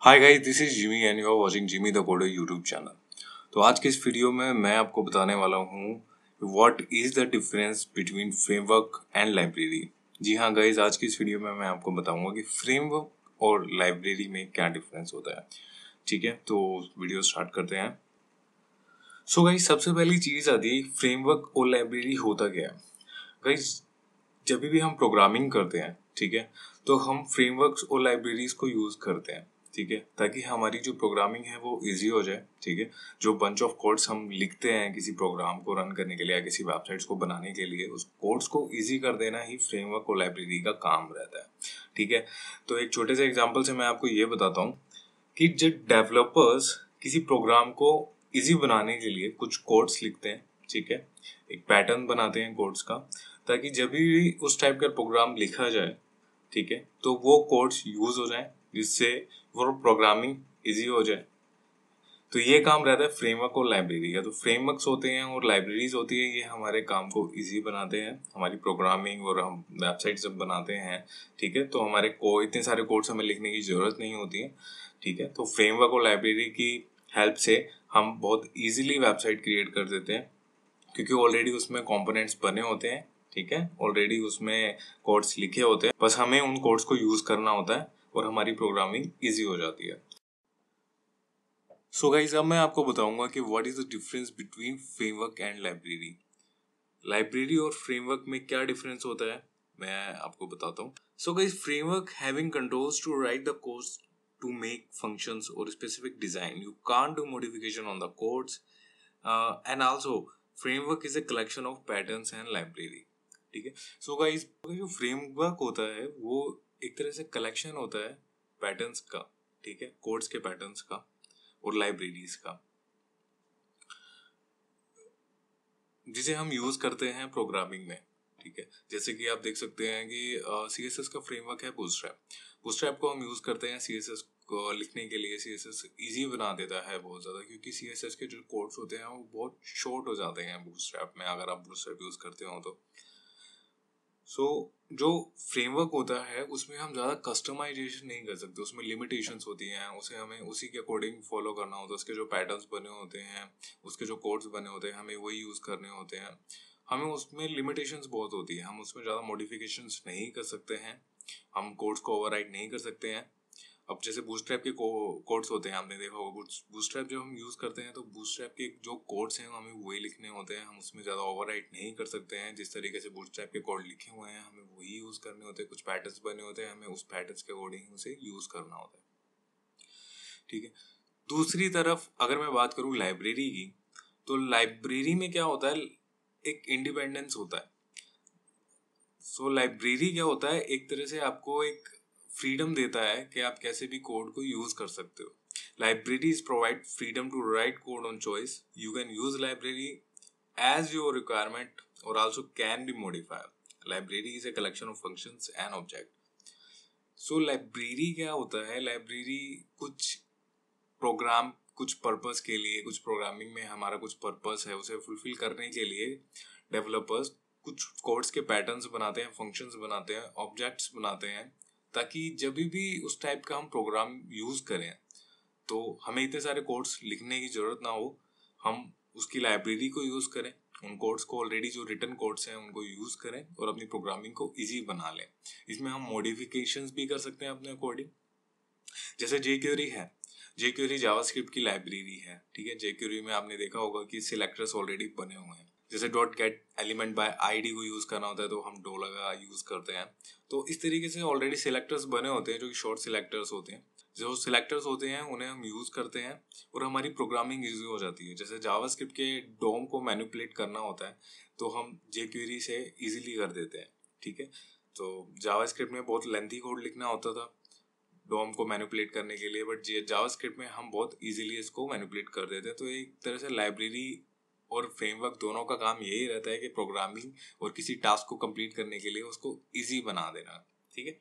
Hi guys, this is Jimmy and you are watching Jimmy the coder YouTube channel. तो आज के इस video में मैं आपको बताने वाला हूँ what is the difference between framework and library. जी हाँ गाइस, आज की इस वीडियो में मैं आपको बताऊंगा कि फ्रेमवर्क और लाइब्रेरी में क्या डिफरेंस होता है। ठीक है, तो वीडियो स्टार्ट करते हैं। सो गाइस, सबसे पहली चीज आती है फ्रेमवर्क और लाइब्रेरी होता क्या है। गाइस, जब भी हम प्रोग्रामिंग करते हैं, ठीक है, तो हम फ्रेमवर्क्स और लाइब्रेरीज को यूज करते हैं, ठीक है, ताकि हमारी जो प्रोग्रामिंग है वो इजी हो जाए। ठीक है, जो बंच ऑफ कोड्स हम लिखते हैं किसी प्रोग्राम को रन करने के लिए या किसी वेबसाइट्स को बनाने के लिए, उस कोड्स को इजी कर देना ही फ्रेमवर्क और लाइब्रेरी का काम रहता है। ठीक है, तो एक छोटे से एग्जाम्पल से मैं आपको ये बताता हूँ कि जब डेवलपर्स किसी प्रोग्राम को इजी बनाने के लिए कुछ कोड्स लिखते हैं, ठीक है, एक पैटर्न बनाते हैं कोड्स का, ताकि जब भी उस टाइप का प्रोग्राम लिखा जाए, ठीक है, तो वो कोड्स यूज हो जाए, जिससे वो प्रोग्रामिंग इजी हो जाए। तो ये काम रहता है फ्रेमवर्क और लाइब्रेरी का। तो फ्रेमवर्क्स होते हैं और लाइब्रेरीज होती है, ये हमारे काम को इजी बनाते हैं, हमारी प्रोग्रामिंग, और हम वेबसाइट जब बनाते हैं, ठीक है, तो हमारे को इतने सारे कोड्स हमें लिखने की जरूरत नहीं होती है। ठीक है, तो फ्रेमवर्क और लाइब्रेरी की हेल्प से हम बहुत ईजिली वेबसाइट क्रिएट कर देते हैं, क्योंकि ऑलरेडी उसमें कंपोनेंट्स बने होते हैं। ठीक है, ऑलरेडी उसमें कोड्स लिखे होते हैं, बस हमें उन कोड्स को यूज करना होता है और हमारी प्रोग्रामिंग इजी हो जाती है। सो गाइस, अब मैं आपको बताऊंगा कि what is the difference between framework and library. Library और फ्रेमवर्क में क्या डिफरेंस होता है, मैं आपको बताता हूँ। So guys, framework having controls to write the codes to make functions or specific design. You can't do modification on the codes. And also framework is a collection of patterns and library. ठीक है, so guys, जो framework होता है वो एक तरह से collection होता है पैटर्न्स का, ठीक है, कोड्स के पैटर्न्स का और लाइब्रेरीज का, जिसे हम यूज करते हैं प्रोग्रामिंग में। ठीक है, जैसे कि आप देख सकते हैं कि CSS का फ्रेमवर्क है बूटस्ट्रैप। बूटस्ट्रैप को हम यूज करते हैं CSS को लिखने के लिए। CSS इजी बना देता है बहुत ज़्यादा, क्योंकि CSS के जो कोड्स होते हैं वो बहुत शॉर्ट हो जाते हैं बूटस्ट्रैप में, अगर आप बूटस्ट्रैप यूज करते हो तो। जो फ्रेमवर्क होता है उसमें हम ज़्यादा कस्टमाइजेशन नहीं कर सकते, उसमें लिमिटेशंस होती हैं, उसे हमें उसी के अकॉर्डिंग फॉलो करना होता है। उसके जो पैटर्न्स बने होते हैं, उसके जो कोड्स बने होते हैं, हमें वही यूज़ करने होते हैं। हमें उसमें लिमिटेशंस बहुत होती है, हम उसमें ज़्यादा मॉडिफिकेशंस नहीं कर सकते हैं, हम कोड्स को ओवरराइट नहीं कर सकते हैं। अब जैसे बूटस्ट्रैप के कोड्स होते हैं, आपने देखा होगा, बूटस्ट्रैप जब हम यूज़ करते हैं तो बूटस्ट्रैप के जो कोड्स हैं हमें वही लिखने होते हैं, हम उसमें ज़्यादा ओवरराइट नहीं कर सकते हैं। जिस तरीके से बूटस्ट्रैप के कोड लिखे हुए हैं हमें वही यूज़ करने होते हैं, कुछ पैटर्न्स बने होते हैं, हमें उस पैटर्न्स के अकॉर्डिंग उसे यूज़ करना होता है। ठीक है, दूसरी तरफ अगर मैं बात करूँ लाइब्रेरी की, तो लाइब्रेरी में क्या होता है, एक इंडिपेंडेंस होता है। सो लाइब्रेरी क्या होता है, एक तरह से आपको एक फ्रीडम देता है कि आप कैसे भी कोड को यूज कर सकते हो। Libraries provide freedom to write code on choice. You can use library as your requirement or also can be modified. Library is a collection of functions and objects. So library क्या होता है, library कुछ programme, कुछ purpose के लिए, कुछ programming में हमारा कुछ पर्पस है, उसे फुलफिल करने के लिए डेवलपर्स कुछ कोड्स के पैटर्न्स बनाते हैं, फंक्शंस बनाते हैं, ऑब्जेक्ट्स बनाते हैं, ताकि जब भी उस टाइप का हम प्रोग्राम यूज करें तो हमें इतने सारे कोड्स लिखने की जरूरत ना हो, हम उसकी लाइब्रेरी को यूज करें, उन कोड्स को, ऑलरेडी जो रिटन कोड्स हैं उनको यूज करें और अपनी प्रोग्रामिंग को इजी बना लें। इसमें हम मॉडिफिकेशंस भी कर सकते हैं अपने अकॉर्डिंग। जैसे jQuery है, jQuery जावास्क्रिप्ट की लाइब्रेरी है। ठीक है, jQuery में आपने देखा होगा कि सिलेक्टर्स ऑलरेडी बने हुए हैं। जैसे dot gate element by ID को यूज करना होता है तो हम डोला का यूज करते हैं। तो इस तरीके से ऑलरेडी सिलेक्टर्स बने होते हैं, जो कि शॉर्ट सिलेक्टर्स होते हैं। जो सिलेक्टर्स होते हैं उन्हें हम यूज करते हैं और हमारी प्रोग्रामिंग इजी हो जाती है। जैसे जावास्क्रिप्ट के डोम को मैनिपुलेट करना होता है तो हम jQuery से इजीली कर देते हैं। ठीक है, तो जावास्क्रिप्ट में बहुत लेंथी कोड लिखना होता था डोम को मैनिपुलेट करने के लिए, बट जावास्क्रिप्ट में हम बहुत इजीली इसको मैनिपुलेट कर देते हैं। तो एक तरह से लाइब्रेरी और फ्रेमवर्क दोनों का काम यही रहता है कि प्रोग्रामिंग और किसी टास्क को कंप्लीट करने के लिए उसको इजी बना देना। ठीक है,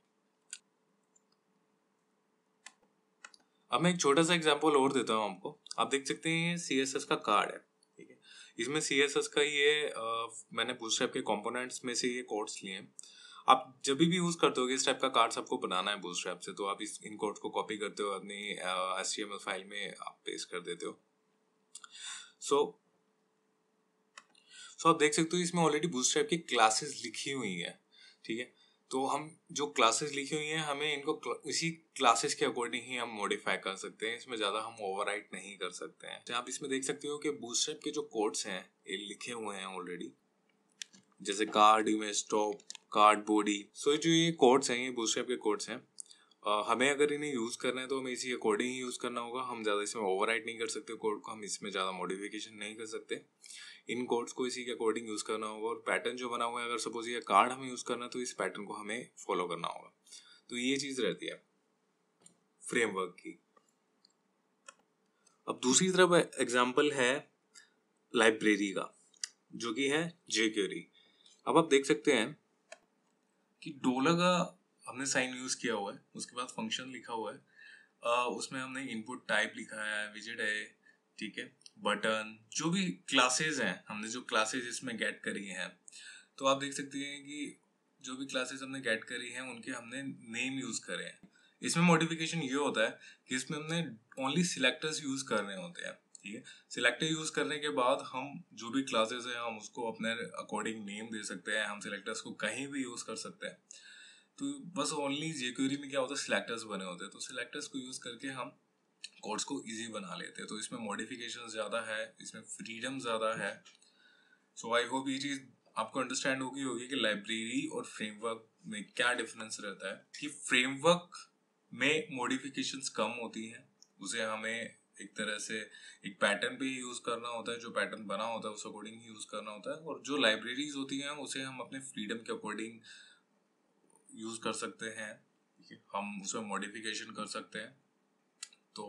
अब मैं एक छोटा सा एग्जांपल और देता हूँ आपको। आप देख सकते हैं CSS का कार्ड है। ठीक है, इसमें CSS का ये मैंने बूटस्ट्रैप के कंपोनेंट्स में से ये कोड्स लिए हैं। आप जब भी यूज करते हो इस टाइप का कार्ड्स आपको बनाना है बूटस्ट्रैप से, तो आप इन कोड्स को कॉपी करते हो अपनी HTML फाइल में आप पेस्ट कर देते हो। सो आप देख सकते हो इसमें ऑलरेडी बूटस्ट्रैप की क्लासेस लिखी हुई है, ठीक है। तो हम जो क्लासेस लिखी हुई हैं हमें इनको इसी क्लासेस के अकॉर्डिंग ही हम मॉडिफाई कर सकते हैं, इसमें ज़्यादा हम ओवरराइट नहीं कर सकते हैं। तो आप इसमें देख सकते हो कि बूटस्ट्रैप के जो कोड्स हैं ये लिखे हुए हैं ऑलरेडी, जैसे card, image, top, card, body. So जो ये कोड्स हैं ये बूटस्ट्रैप के कोड्स हैं। हमें अगर इन्हें यूज़ करना है तो हमें इसी अकॉर्डिंग ही यूज़ करना होगा। हम ज़्यादा इसमें ओवरराइट नहीं कर सकते कोड को, हम इसमें ज़्यादा मॉडिफिकेशन नहीं कर सकते। इन कोड्स को इसी के अकॉर्डिंग यूज़ करना होगा। और पैटर्न जो बना हुआ है, अगर सपोज ये कार्ड हमें यूज़ करना है तो इस पैटर्न को हमें फॉलो करना होगा। तो ये चीज़ रहती है फ्रेमवर्क की। अब दूसरी तरफ एग्जाम्पल है लाइब्रेरी का, जो कि है jQuery। अब आप देख सकते हैं कि डोला का हमने साइन यूज़ किया हुआ है, उसके बाद फंक्शन लिखा हुआ है, उसमें हमने इनपुट टाइप लिखा है, विजिट है, ठीक है, बटन, जो भी क्लासेस हैं हमने जो क्लासेस इसमें गेट करी हैं, तो आप देख सकते हैं कि जो भी क्लासेस हमने गेट करी हैं उनके हमने नेम यूज़ करे हैं। इसमें मॉडिफिकेशन ये होता है कि इसमें हमने ओनली सिलेक्टर्स यूज़ करने होते हैं, ठीक है। सिलेक्टर यूज़ करने के बाद हम जो भी क्लासेस हैं हम उसको अपने अकॉर्डिंग नेम दे सकते हैं, हम सिलेक्टर्स को कहीं भी यूज़ कर सकते हैं। तो बस ओनली jQuery में क्या होता है, सिलेक्टर्स बने होते हैं, तो सिलेक्टर्स को यूज़ करके हम कोड्स को इजी बना लेते हैं। तो इसमें मॉडिफिकेशन ज़्यादा है, इसमें फ्रीडम ज़्यादा है। सो आई होप ये चीज़ आपको अंडरस्टैंड होगी कि लाइब्रेरी और फ्रेमवर्क में क्या डिफरेंस रहता है। कि फ्रेमवर्क में मॉडिफिकेशंस कम होती हैं, उसे हमें एक तरह से एक पैटर्न पे यूज़ करना होता है, जो पैटर्न बना होता है उस अकॉर्डिंग ही यूज़ करना होता है। और जो लाइब्रेरीज होती हैं उसे हम अपने फ्रीडम के अकॉर्डिंग यूज़ कर सकते हैं, हम उसमें मॉडिफिकेशन कर सकते हैं। तो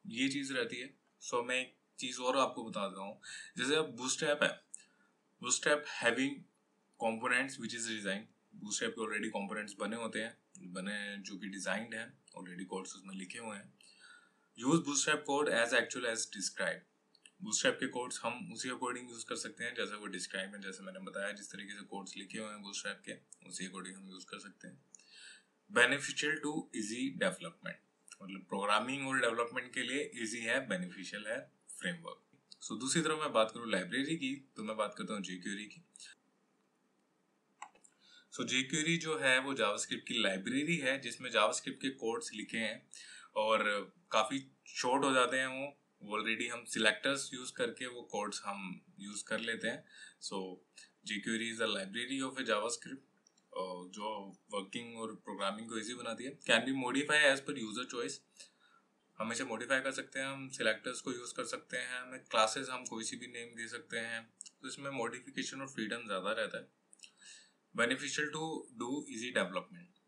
ये चीज़ रहती है। सो मैं एक चीज़ और आपको बता देता हूँ, जैसे अब बूटस्ट्रैप है, bootstrap having components which is design. Bootstrap के ऑलरेडी कंपोनेंट्स बने होते हैं, बने जो कि डिजाइंड हैं, ऑलरेडी कोड्स उसमें लिखे हुए हैं। Use Bootstrap code as actual as describe. Bootstrap के कोड्स हम उसी अकॉर्डिंग यूज कर सकते हैं जैसे वो डिस्क्राइब है, जैसे मैंने बताया जिस तरीके से कोड्स लिखे हुए हैं बूटस्ट्रैप के, उसी अकॉर्डिंग हम यूज कर सकते हैं। बेनिफिशियल टू इजी डेवलपमेंट, मतलब प्रोग्रामिंग और डेवलपमेंट के लिए इजी है, बेनिफिशियल है फ्रेमवर्क। सो दूसरी तरफ मैं बात करूँ लाइब्रेरी की, तो मैं बात करता हूँ jQuery की। सो jQuery जो है वो जावास्क्रिप्ट की लाइब्रेरी है जिसमें जावास्क्रिप्ट के कोड्स लिखे हैं और काफ़ी शॉर्ट हो जाते हैं वो ऑलरेडी हम सिलेक्टर्स यूज़ करके वो कोड्स हम यूज़ कर लेते हैं। So jQuery is a library of a JavaScript जो वर्किंग और प्रोग्रामिंग को इजी बनाती है। Can be modify as per user choice, हमेशा मॉडिफाई कर सकते हैं, हम सिलेक्टर्स को यूज़ कर सकते हैं, हमें क्लासेस हम कोई सी भी नेम दे सकते हैं, तो इसमें मॉडिफिकेशन और फ्रीडम ज़्यादा रहता है। Beneficial to do easy development,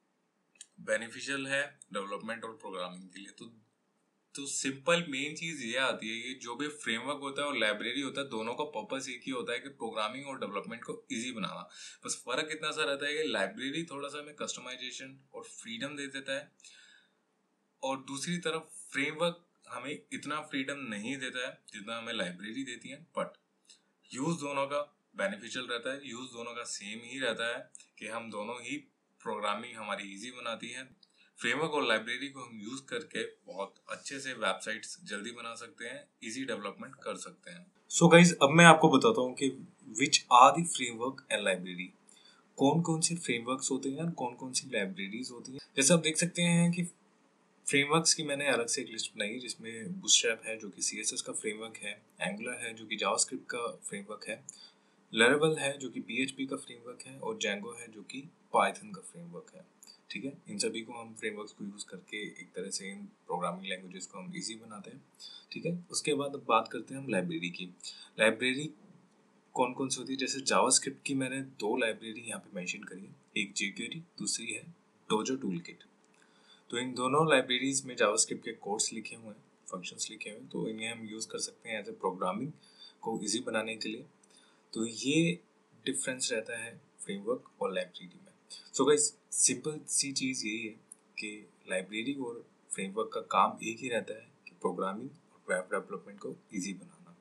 beneficial है डेवलपमेंट और प्रोग्रामिंग के लिए। तो सिंपल मेन चीज़ ये आती है कि जो भी फ्रेमवर्क होता है और लाइब्रेरी होता है, दोनों का पर्पस एक ही होता है कि प्रोग्रामिंग और डेवलपमेंट को इजी बनाना। बस फ़र्क इतना सा रहता है कि लाइब्रेरी थोड़ा सा हमें कस्टमाइजेशन और फ्रीडम दे देता है, और दूसरी तरफ फ्रेमवर्क हमें इतना फ्रीडम नहीं देता है जितना हमें लाइब्रेरी देती है। बट यूज़ दोनों का बेनिफिशियल रहता है, यूज़ दोनों का सेम ही रहता है कि हम दोनों ही प्रोग्रामिंग हमारी इजी बनाती है। फ्रेमवर्क और लाइब्रेरी को हम यूज़ करके बहुत अच्छे से वेबसाइट्स जल्दी बना सकते हैं, इजी डेवलपमेंट कर सकते हैं। सो गाइज अब मैं आपको बताता हूँ कि which are the framework and library, कौन कौन से फ्रेमवर्क्स होते हैं और कौन कौन सी लाइब्रेरीज होती हैं। जैसे आप देख सकते हैं कि फ्रेमवर्क्स की मैंने अलग से एक लिस्ट बनाई जिसमें बूटस्ट्रैप है जो कि CSS का फ्रेमवर्क है, एंगुलर है जो कि जावास्क्रिप्ट का फ्रेमवर्क है, लैरावेल है जो कि PHP का फ्रेमवर्क है, और जैंगो है जो कि पाइथन का फ्रेमवर्क है। ठीक है, इन सभी को हम फ्रेमवर्क्स को यूज़ करके एक तरह से इन प्रोग्रामिंग लैंग्वेजेस को हम इजी बनाते हैं। ठीक है, उसके बाद अब बात करते हैं हम लाइब्रेरी की। लाइब्रेरी कौन कौन सी होती है, जैसे जावास्क्रिप्ट की मैंने 2 लाइब्रेरी यहाँ पे मेंशन करी है, एक jQuery, दूसरी है डोजो टूलकिट। तो इन दोनों लाइब्रेरीज में जावास्क्रिप्ट के कोड्स लिखे हुए हैं, फंक्शंस लिखे हुए हैं, तो इन्हें हम यूज़ कर सकते हैं एज ए प्रोग्रामिंग को इजी बनाने के लिए। तो ये डिफरेंस रहता है फ्रेमवर्क और लाइब्रेरी में। सो गाइस सिंपल सी चीज़ यही है कि लाइब्रेरी और फ्रेमवर्क का काम एक ही रहता है कि प्रोग्रामिंग और वेब डेवलपमेंट को easy banana.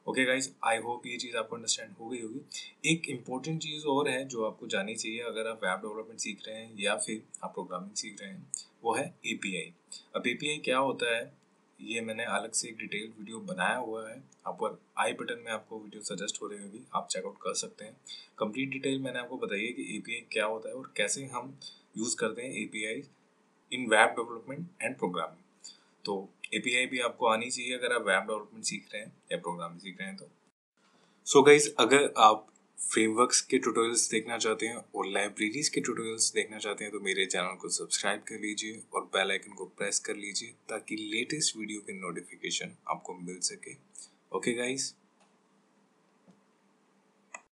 Okay guys, I hope ये चीज़ आपको अंडरस्टैंड हो गई होगी। एक इम्पॉर्टेंट चीज़ और है जो आपको जाननी चाहिए अगर आप वेब डेवलपमेंट सीख रहे हैं या फिर आप प्रोग्रामिंग सीख रहे हैं, वो है एपीआई। अब एपीआई क्या होता है, ये मैंने अलग से एक डिटेल वीडियो बनाया हुआ है, ऊपर आई बटन में आपको वीडियो सजेस्ट हो रही होगी, आप चेकआउट कर सकते हैं। कंप्लीट डिटेल मैंने आपको बताई है कि एपीआई क्या होता है और कैसे हम यूज़ करते हैं API in web development and programming. तो एपीआई भी आपको आनी चाहिए अगर आप वेब डेवलपमेंट सीख रहे हैं या प्रोग्रामिंग सीख रहे हैं तो। सो गाइज, अगर आप फ्रेमवर्क्स के ट्यूटोरियल्स देखना चाहते हैं और लाइब्रेरीज के ट्यूटोरियल्स देखना चाहते हैं तो मेरे चैनल को सब्सक्राइब कर लीजिए और बेल आइकन को प्रेस कर लीजिए ताकि लेटेस्ट वीडियो की नोटिफिकेशन आपको मिल सके। Okay guys.